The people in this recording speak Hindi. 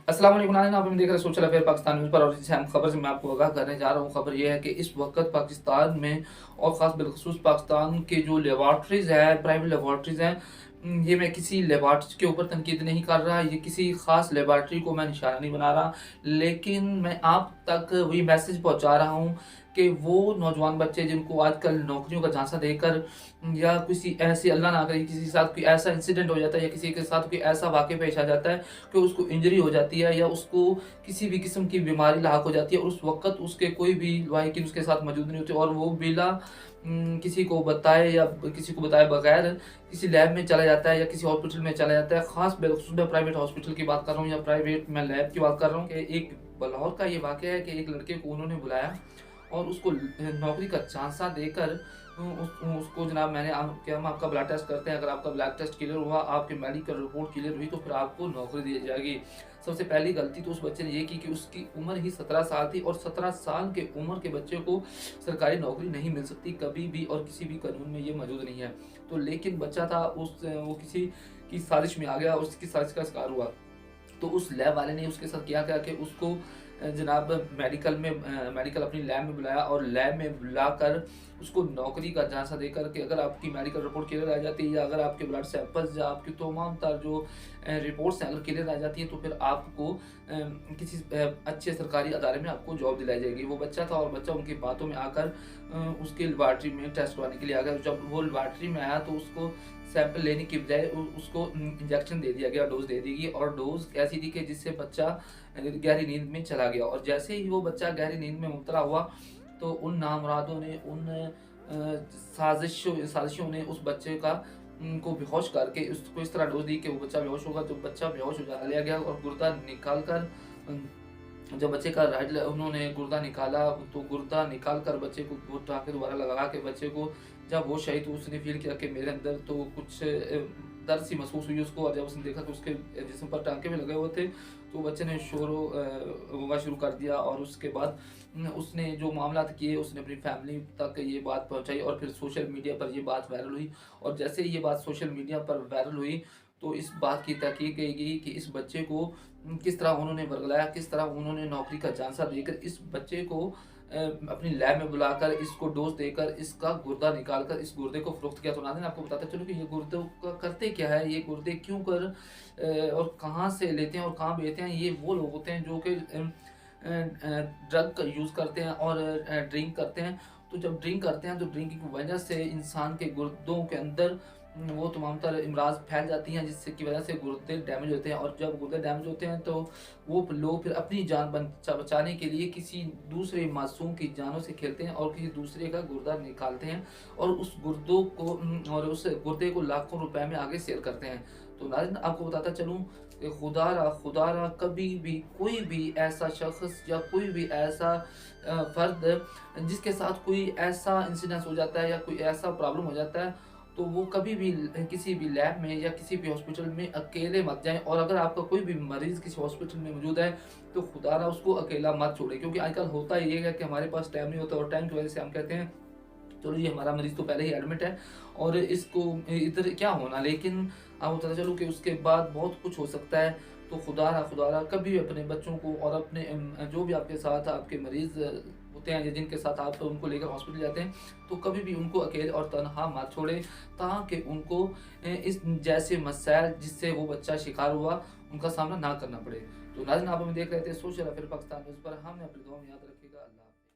अस्सलाम वालेकुम नाज़रीन, आप देख रहे हैं सोशल अफेयर पाकिस्तान न्यूज़ पर और इस अहम खबर से मैं आपको आगाह करने जा रहा हूँ। खबर यह है कि इस वक्त पाकिस्तान में और ख़ास बिलखसूस पाकिस्तान के जो लेबॉर्ट्रीज़ है, प्राइवेट लेबॉर्ट्रीज़ हैं, ये मैं किसी लेबॉर्ट्री के ऊपर तनकीद नहीं कर रहा, ये किसी ख़ास लेबॉर्ट्री को मैं निशाना नहीं बना रहा, लेकिन मैं आप तक वही मैसेज पहुँचा रहा हूँ कि वो नौजवान बच्चे जिनको आजकल नौकरियों का झांसा देकर या किसी ऐसी अल्लाह ना करे किसी के साथ कोई ऐसा इंसिडेंट हो जाता है या किसी के साथ कोई ऐसा वाक़या पेश आ जाता है कि उसको इंजरी हो जाती है या उसको किसी भी किस्म की बीमारी लाक हो जाती है और उस वक़्त उसके कोई भी वाहिकीन उसके साथ मौजूद नहीं होते और वो बिला किसी को बताए या किसी को बताए बगैर किसी लैब में चला जाता है या किसी हॉस्पिटल में चला जाता है। ख़ास बिलख़ुसूस मैं प्राइवेट हॉस्पिटल की बात कर रहा हूँ या प्राइवेट मैं लैब की बात कर रहा हूँ कि एक लाहौर का ये वाक़या है कि एक लड़के को उन्होंने बुलाया और उसको नौकरी का झांसा देकर उसको जनाब मैंने कि हम आपका ब्लड टेस्ट करते हैं, अगर आपका ब्लड टेस्ट क्लियर हुआ, आपकी मेडिकल रिपोर्ट क्लियर हुई तो फिर आपको नौकरी दी जाएगी। सबसे पहली गलती तो उस बच्चे ने ये की कि उसकी उम्र ही 17 साल थी और 17 साल के उम्र के बच्चे को सरकारी नौकरी नहीं मिल सकती कभी भी और किसी भी कानून में ये मौजूद नहीं है। तो लेकिन बच्चा था वो किसी की साजिश में आ गया और उसकी साजिश का शिकार हुआ। तो उस लैब वाले ने उसके साथ क्या किया कि उसको जनाब मेडिकल अपनी लैब में बुलाया और लैब में बुलाकर उसको नौकरी का झांसा देकर कि अगर आपकी मेडिकल रिपोर्ट क्लियर आ जाती है या अगर आपके ब्लड सैंपल्स या आपकी तमाम तर जो रिपोर्ट्स हैं अगर क्लियर आ जाती हैं तो फिर आपको किसी अच्छे सरकारी अदारे में आपको जॉब दिलाई जाएगी। वो बच्चा था और बच्चा उनकी बातों में आकर उसके लेबॉर्ट्री में टेस्ट करवाने के लिए आ गया। जब वो लेबॉर्ट्री में आया तो उसको सैंपल लेने की बजाय उसको इंजेक्शन दे दिया गया, डोज़ दे दी गई और डोज़ ऐसी थी कि जिससे बच्चा गहरी नींद में चला गया और जैसे ही वो बच्चा गहरी नींद में मुब्तला हुआ तो उन नामुरादों ने साजिशों ने उस बच्चे का को बेहोश करके उसको इस तरह डोज़ दी कि वो बच्चा बेहोश होगा। तो बच्चा बेहोश हो जा लिया गया और गुर्दा निकाल कर जब बच्चे का उन्होंने गुर्दा निकाला तो गुर्दा निकाल कर बच्चे को वो टाँके दोबारा लगा के बच्चे को जब होश आई तो उसने फ़ील किया कि मेरे अंदर तो कुछ दर्द सी महसूस हुई उसको और जब उसने देखा कि उसके जिस्म पर टाँके भी लगे हुए थे तो बच्चे ने रोना शुरू कर दिया और उसके बाद उसने जो मामलात किए उसने अपनी फैमिली तक ये बात पहुँचाई और फिर सोशल मीडिया पर ये बात वायरल हुई और जैसे ही ये बात सोशल मीडिया पर वायरल हुई तो इस बात की तहकीक की गई कि इस बच्चे को किस तरह उन्होंने वर्गलाया, किस तरह उन्होंने नौकरी का झांसा देकर इस बच्चे को अपनी लैब में बुलाकर इसको डोज़ देकर इसका गुर्दा निकाल कर इस गुर्दे को फ़रोख्त किया। तो नाज़रीन आपको बताता चलूँ कि ये गुर्दों का करते क्या है, ये गुर्दे क्यों कर और कहाँ से लेते हैं और कहाँ बेचते हैं। ये वो लोग होते हैं जो कि ड्रग का यूज़ करते हैं और ड्रिंक करते हैं। तो जब ड्रिंक करते हैं तो ड्रिंकिंग की वजह से इंसान के गुर्दों के अंदर वो तमाम तरह इमराज़ फैल जाती हैं जिससे की वजह से गुर्दे डैमेज होते हैं और जब गुर्दे डैमेज होते हैं तो वो लोग फिर अपनी जान बचाने के लिए किसी दूसरे मासूम की जानों से खेलते हैं और किसी दूसरे का गुर्दा निकालते हैं और उस गुर्दों को और उस गुर्दे को लाखों रुपए में आगे सेल करते हैं। तो नाज़रीन आपको बताता चलूँ कि खुदारा कभी भी कोई भी ऐसा शख़्स या कोई भी ऐसा फ़र्द जिसके साथ कोई ऐसा इंसिडेंस हो जाता है या कोई ऐसा प्रॉब्लम हो जाता है तो वो कभी भी किसी भी लैब में या किसी भी हॉस्पिटल में अकेले मत जाएँ और अगर आपका कोई भी मरीज़ किसी हॉस्पिटल में मौजूद है, तो खुदा ना उसको अकेला मत छोड़ें क्योंकि आजकल होता ये है कि हमारे पास टाइम नहीं होता और टाइम की वजह से हम कहते हैं, चलो ये हमारा मरीज़ तो पहले ही एडमिट है और इसको इधर क्या होना, लेकिन आपको पता चलो कि उसके बाद बहुत कुछ हो सकता है। तो खुदा कभी भी अपने बच्चों को और अपने जो भी आपके साथ आपके मरीज़ होते हैं या जिनके साथ आप उनको लेकर हॉस्पिटल जाते हैं, तो कभी भी उनको अकेले और तन्हा मत छोड़ें ताकि उनको इस जैसे मसाइल जिससे वो बच्चा शिकार हुआ, उनका सामना ना करना पड़े। तो नाज़रीन आप हमें देख रहे थे सोशल अफेयर पाकिस्तान न्यूज़ पर, हमें अपनी दुआ में याद रखिएगा। अल्लाह हाफ़िज़।